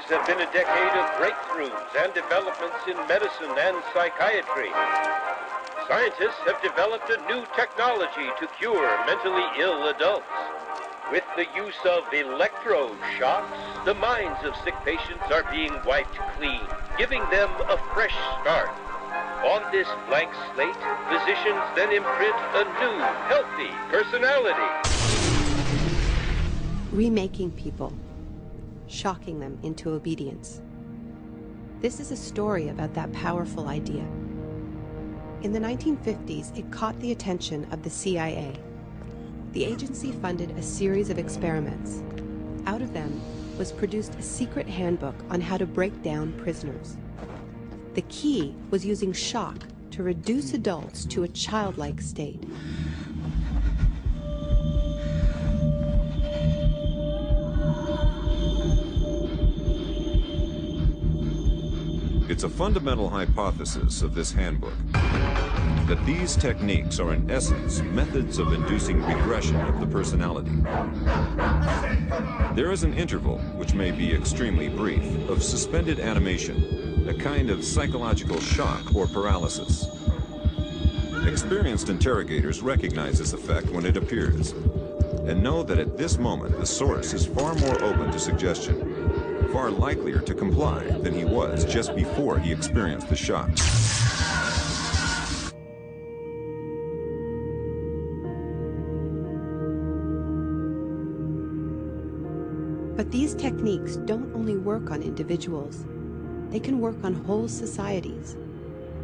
have been a decade of breakthroughs and developments in medicine and psychiatry. Scientists have developed a new technology to cure mentally ill adults. With the use of electroshocks, the minds of sick patients are being wiped clean, giving them a fresh start. On this blank slate, physicians then imprint a new, healthy personality. Remaking people, shocking them into obedience. This is a story about that powerful idea. In the 1950s, it caught the attention of the CIA. The agency funded a series of experiments. Out of them was produced a secret handbook on how to break down prisoners. The key was using shock to reduce adults to a childlike state. It's a fundamental hypothesis of this handbook that these techniques are in essence methods of inducing regression of the personality. There is an interval, which may be extremely brief, of suspended animation, a kind of psychological shock or paralysis. Experienced interrogators recognize this effect when it appears, and know that at this moment the source is far more open to suggestion, far likelier to comply than he was just before he experienced the shock. But these techniques don't only work on individuals. They can work on whole societies.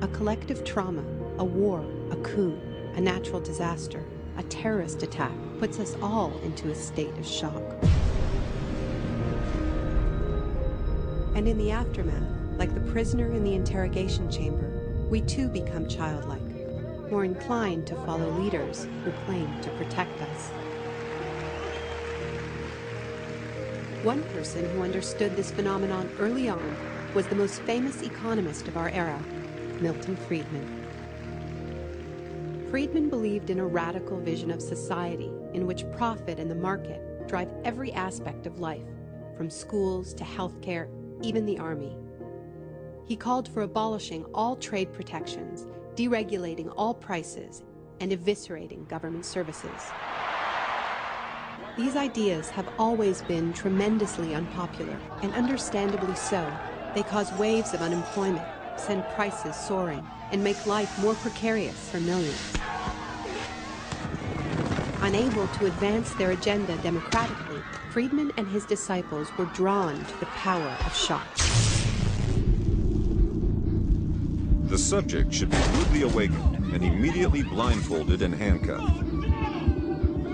A collective trauma, a war, a coup, a natural disaster, a terrorist attack puts us all into a state of shock. And in the aftermath, like the prisoner in the interrogation chamber, we too become childlike, more inclined to follow leaders who claim to protect us. One person who understood this phenomenon early on was the most famous economist of our era, Milton Friedman. Friedman believed in a radical vision of society in which profit and the market drive every aspect of life, from schools to healthcare, even the army. He called for abolishing all trade protections, deregulating all prices, and eviscerating government services. These ideas have always been tremendously unpopular, and understandably so. They cause waves of unemployment, send prices soaring, and make life more precarious for millions. Unable to advance their agenda democratically, Friedman and his disciples were drawn to the power of shock. The subject should be rudely awakened and immediately blindfolded and handcuffed.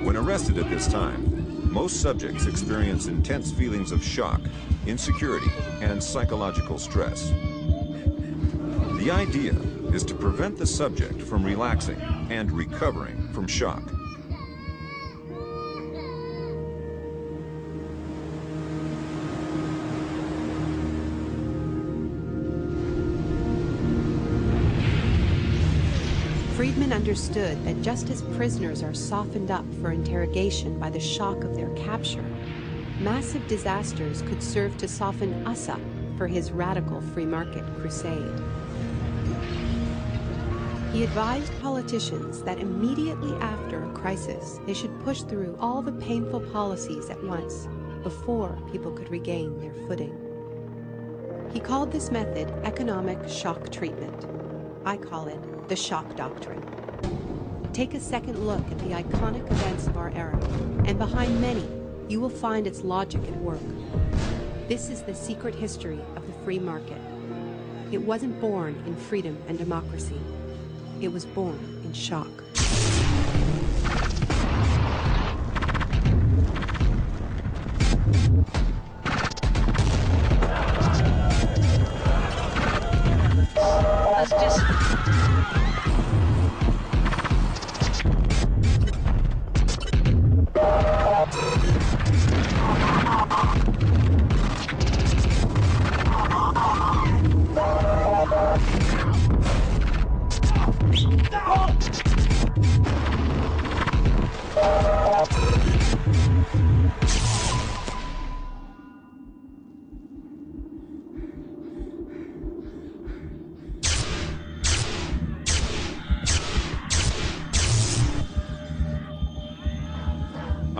When arrested at this time, most subjects experience intense feelings of shock, insecurity, and psychological stress. The idea is to prevent the subject from relaxing and recovering from shock. Friedman understood that just as prisoners are softened up for interrogation by the shock of their capture, massive disasters could serve to soften us up for his radical free market crusade. He advised politicians that immediately after a crisis, they should push through all the painful policies at once before people could regain their footing. He called this method economic shock treatment. I call it the shock doctrine. Take a second look at the iconic events of our era, and behind many, you will find its logic at work. This is the secret history of the free market. It wasn't born in freedom and democracy. It was born in shock.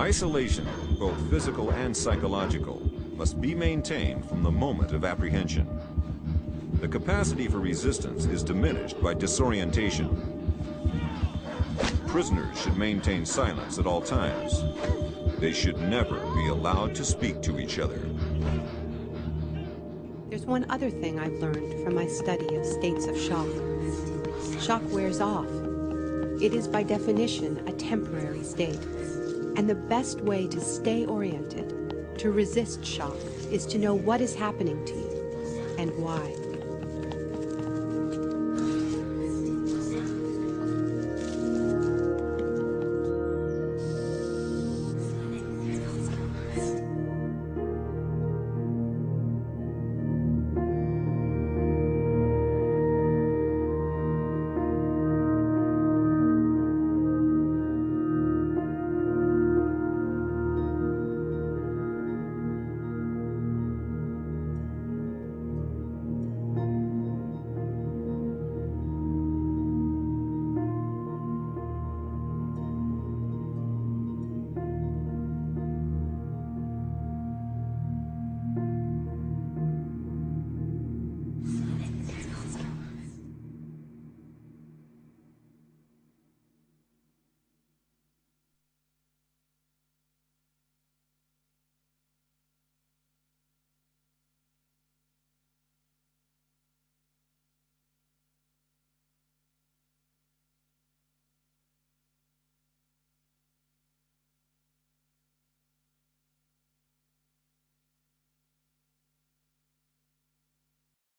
Isolation, both physical and psychological, must be maintained from the moment of apprehension. The capacity for resistance is diminished by disorientation. Prisoners should maintain silence at all times. They should never be allowed to speak to each other. There's one other thing I've learned from my study of states of shock. Shock wears off. It is by definition a temporary state. And the best way to stay oriented, to resist shock, is to know what is happening to you and why.